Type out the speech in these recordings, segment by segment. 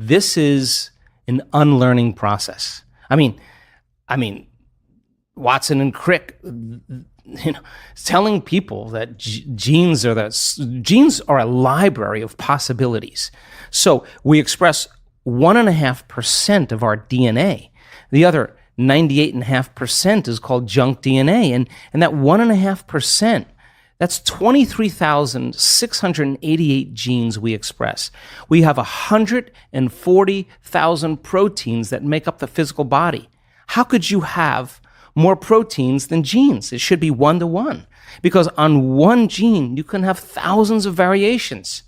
this is an unlearning process. I mean, Watson and Crick, telling people that genes are a library of possibilities. So we express 1.5% of our DNA. The other 98.5% is called junk DNA, and that 1.5%, that's 23,688 genes we express. We have 140,000 proteins that make up the physical body. How could you have more proteins than genes? It should be 1-to-1, because on one gene, you can have thousands of variations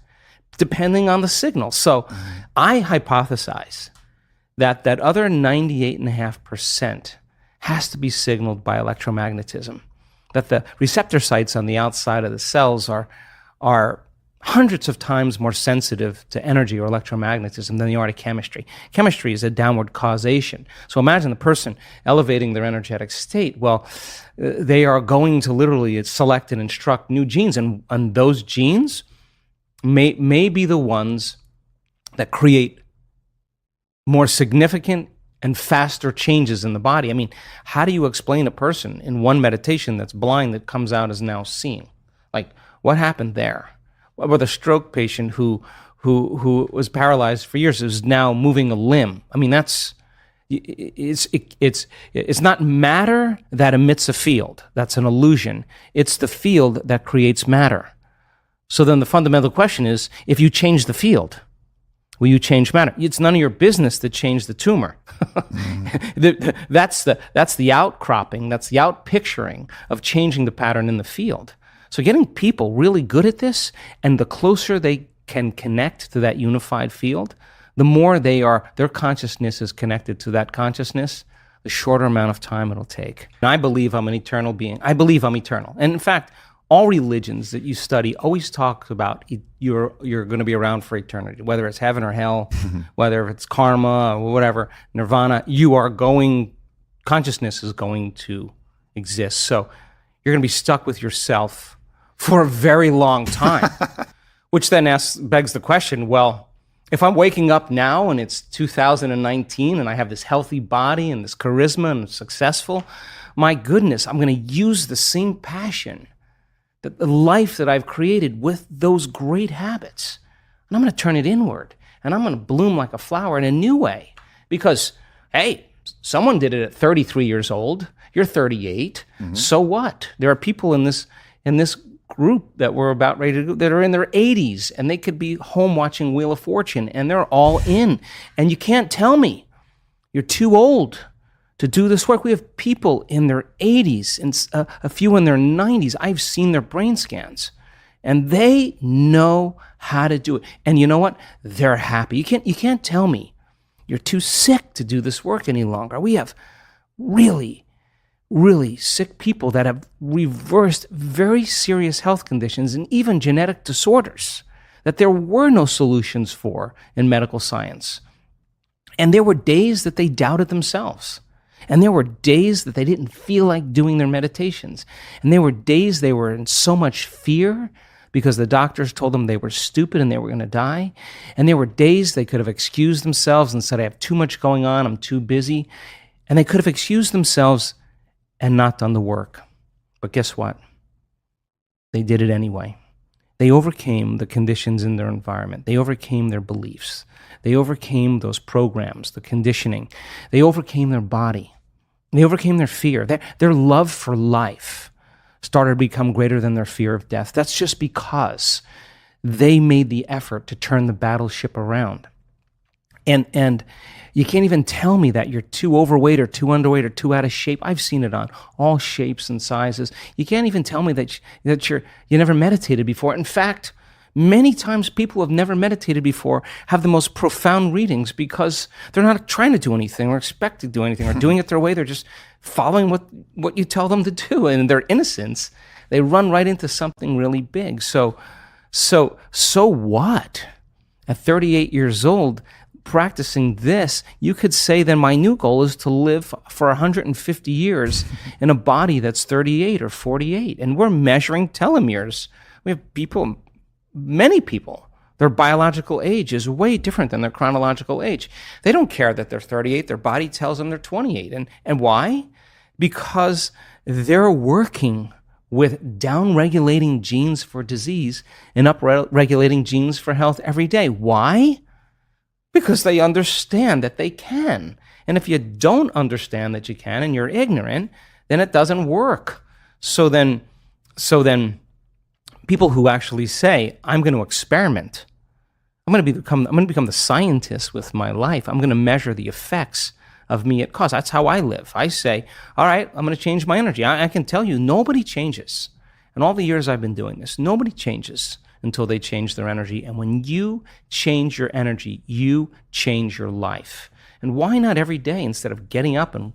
depending on the signal. So I hypothesize that other 98.5% has to be signaled by electromagnetism, that the receptor sites on the outside of the cells are hundreds of times more sensitive to energy or electromagnetism than they are to chemistry. Chemistry is a downward causation. So imagine the person elevating their energetic state. Well, they are going to literally select and instruct new genes, and those genes may be the ones that create more significant and faster changes in the body. I mean, how do you explain a person in one meditation that's blind that comes out as now seeing? Like, what happened there? What about the stroke patient who was paralyzed for years is now moving a limb? I mean, it's not matter that emits a field. That's an illusion. It's the field that creates matter. So then the fundamental question is, if you change the field, will you change matter? It's none of your business to change the tumor. That's the outcropping, that's the outpicturing of changing the pattern in the field. So getting people really good at this, and the closer they can connect to that unified field, the more their consciousness is connected to that consciousness, the shorter amount of time it'll take. And I believe I'm an eternal being. I believe I'm eternal. And in fact, all religions that you study always talk about you're going to be around for eternity, whether it's heaven or hell, whether it's karma or whatever, nirvana, consciousness is going to exist. So you're going to be stuck with yourself for a very long time, which then begs the question, well, if I'm waking up now and it's 2019 and I have this healthy body and this charisma and I'm successful, my goodness, I'm going to use the same passion, the life that I've created with those great habits, and I'm going to turn it inward, and I'm going to bloom like a flower in a new way. Because, hey, someone did it at 33 years old. You're 38. Mm-hmm. So what? There are people in this group that we're about ready to go that are in their 80s, and they could be home watching Wheel of Fortune, and they're all in. And you can't tell me you're too old to do this work. We have people in their 80s and a few in their 90s. I've seen their brain scans, and they know how to do it. And you know what? They're happy. You can't tell me you're too sick to do this work any longer. We have really, really sick people that have reversed very serious health conditions and even genetic disorders that there were no solutions for in medical science. And there were days that they doubted themselves. And there were days that they didn't feel like doing their meditations. And there were days they were in so much fear because the doctors told them they were stupid and they were going to die. And there were days they could have excused themselves and said, I have too much going on, I'm too busy. And they could have excused themselves and not done the work. But guess what? They did it anyway. They overcame the conditions in their environment. They overcame their beliefs. They overcame those programs, the conditioning. They overcame their body. They overcame their fear. Their love for life started to become greater than their fear of death. That's just because they made the effort to turn the battleship around. And you can't even tell me that you're too overweight or too underweight or too out of shape. I've seen it on all shapes and sizes. You can't even tell me that you never meditated before. In fact, many times people who have never meditated before have the most profound readings because they're not trying to do anything or expect to do anything or doing it their way. They're just following what you tell them to do. And in their innocence, they run right into something really big. So what? At 38 years old, practicing this, you could say then my new goal is to live for 150 years in a body that's 38 or 48. And we're measuring telomeres. We have people, many people, Their biological age is way different than their chronological age. They don't care that they're 38. Their body tells them they're 28. And why? Because they're working with down-regulating genes for disease and up-regulating genes for health every day. Why? Because they understand that they can. And if you don't understand that you can and you're ignorant, then it doesn't work. So then people who actually say, I'm going to experiment, I'm going to become the scientist with my life. I'm going to measure the effects of me at cause. That's how I live. I say, all right, I'm going to change my energy. I can tell you, nobody changes. In all the years I've been doing this, nobody changes until they change their energy. And when you change your energy, you change your life. And why not every day, instead of getting up and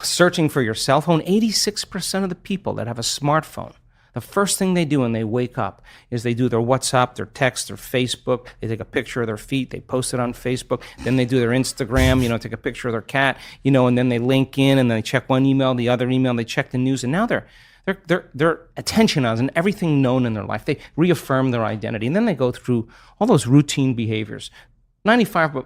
searching for your cell phone? 86% of the people that have a smartphone, the first thing they do when they wake up is they do their WhatsApp, their text, their Facebook. They take a picture of their feet, they post it on Facebook. Then they do their Instagram, take a picture of their cat, and then they link in and they check one email, the other email, they check the news, and now their attention on everything known in their life. They reaffirm their identity, and then they go through all those routine behaviors. 95%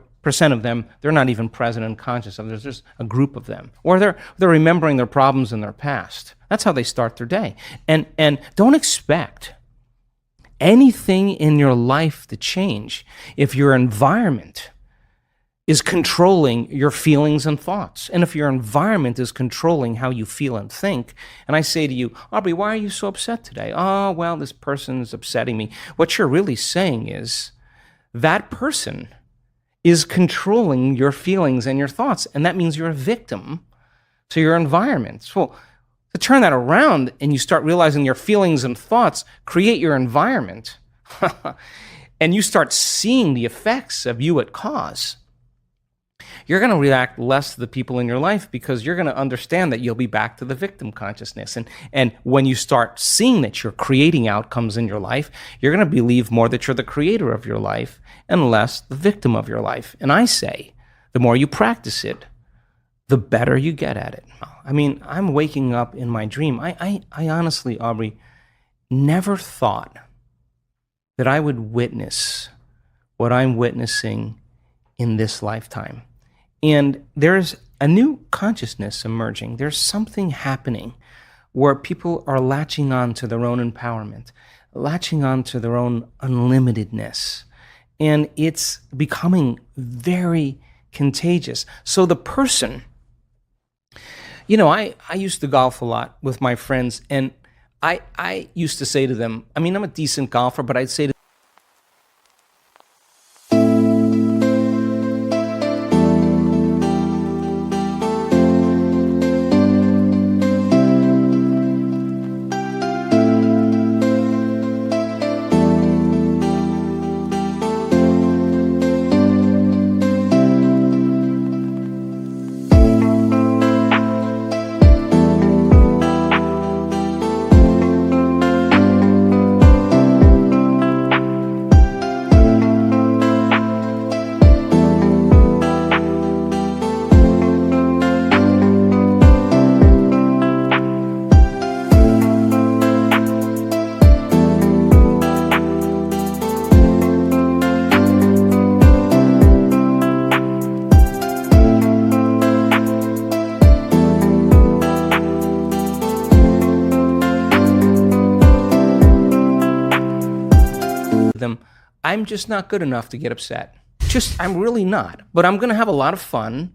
of them, they're not even present and conscious of. There's just a group of them. Or they're remembering their problems in their past. That's how they start their day. And don't expect anything in your life to change if your environment is controlling your feelings and thoughts. And if your environment is controlling how you feel and think, and I say to you, Aubrey, why are you so upset today? Oh, well, this person is upsetting me. What you're really saying is that person is controlling your feelings and your thoughts, and that means you're a victim to your environment. So to turn that around and you start realizing your feelings and thoughts create your environment, and you start seeing the effects of you at cause, you're going to react less to the people in your life because you're going to understand that you'll be back to the victim consciousness. And when you start seeing that you're creating outcomes in your life, you're going to believe more that you're the creator of your life and less the victim of your life. And I say, the more you practice it, the better you get at it. I mean, I'm waking up in my dream. I honestly, Aubrey, never thought that I would witness what I'm witnessing in this lifetime. And there's a new consciousness emerging. There's something happening where people are latching on to their own empowerment, latching on to their own unlimitedness. And it's becoming very contagious. So the person, I used to golf a lot with my friends, and I used to say to them, I'm a decent golfer, but I'd say to them, I'm just not good enough to get upset. I'm really not. But I'm going to have a lot of fun,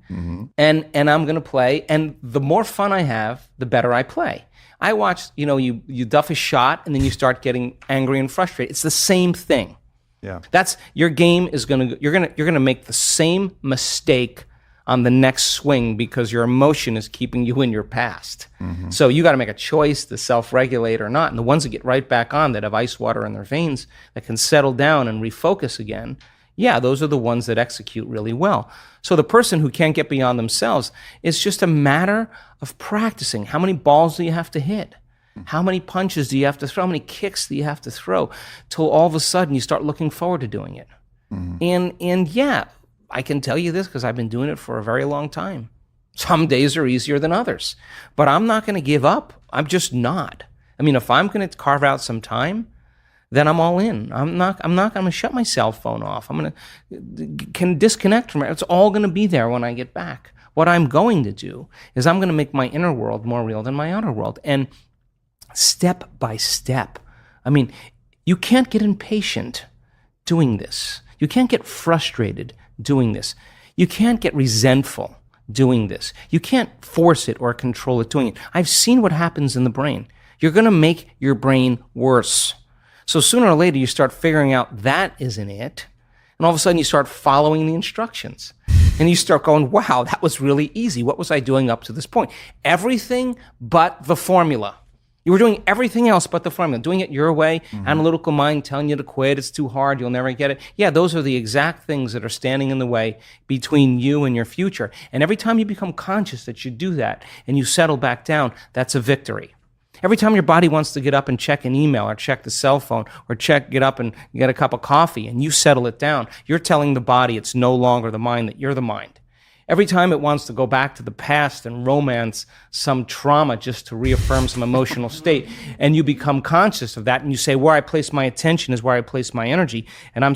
and I'm going to play. And the more fun I have, the better I play. I watch, you duff a shot, and then you start getting angry and frustrated. It's the same thing. Yeah. That's your game is you're gonna make the same mistake on the next swing because your emotion is keeping you in your past. So you got to make a choice to self-regulate or not. And the ones that get right back on, that have ice water in their veins, that can settle down and refocus again, yeah, those are the ones that execute really well. So the person who can't get beyond themselves, it's just a matter of practicing. How many balls do you have to hit? How many punches do you have to throw? How many kicks do you have to throw? Till all of a sudden you start looking forward to doing it. And yeah, I can tell you this because I've been doing it for a very long time. Some days are easier than others, but I'm not going to give up. I'm just not. If I'm going to carve out some time then I'm all in. I'm not going to shut my cell phone off. I'm going to can disconnect from it. It's all going to be there when I get back. What I'm going to do is I'm going to make my inner world more real than my outer world. And step by step, I mean, you can't get impatient doing this. You can't get frustrated doing this. You can't get resentful doing this. You can't force it or control it doing it. I've seen what happens in the brain. You're going to make your brain worse. So sooner or later, you start figuring out that isn't it. And all of a sudden, you start following the instructions. And you start going, wow, that was really easy. What was I doing up to this point? Everything but the formula. You were doing everything else but the formula, doing it your way, analytical mind telling you to quit, it's too hard, you'll never get it. Yeah, those are the exact things that are standing in the way between you and your future. And every time you become conscious that you do that and you settle back down, that's a victory. Every time your body wants to get up and check an email or check the cell phone or get up and get a cup of coffee and you settle it down, you're telling the body it's no longer the mind, that you're the mind. Every time it wants to go back to the past and romance some trauma just to reaffirm some emotional state, and you become conscious of that and you say, where I place my attention is where I place my energy, and I'm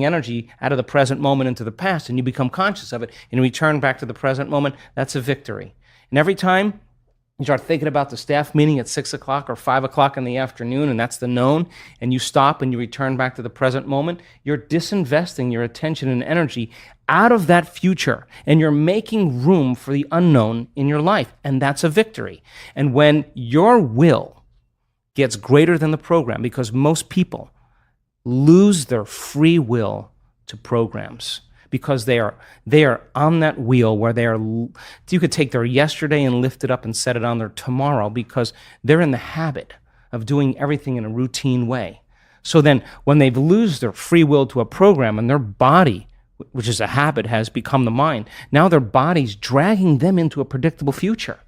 energy out of the present moment into the past, and you become conscious of it and you return back to the present moment. That's a victory. And every time you start thinking about the staff meeting at 6 o'clock or 5 o'clock in the afternoon, and that's the known, and you stop and you return back to the present moment, you're disinvesting your attention and energy out of that future, and you're making room for the unknown in your life, and that's a victory. And when your will gets greater than the program, because most people lose their free will to programs. because they are on that wheel where you could take their yesterday and lift it up and set it on their tomorrow, because they're in the habit of doing everything in a routine way. So then when they lose their free will to a program, and their body, which is a habit, has become the mind, now their body's dragging them into a predictable future.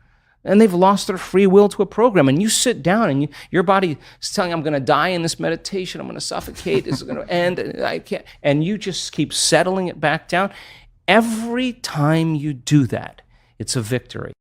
And they've lost their free will to a program. And you sit down and your body is telling you, I'm going to die in this meditation. I'm going to suffocate. This is going to end. I can't. And you just keep settling it back down. Every time you do that, it's a victory.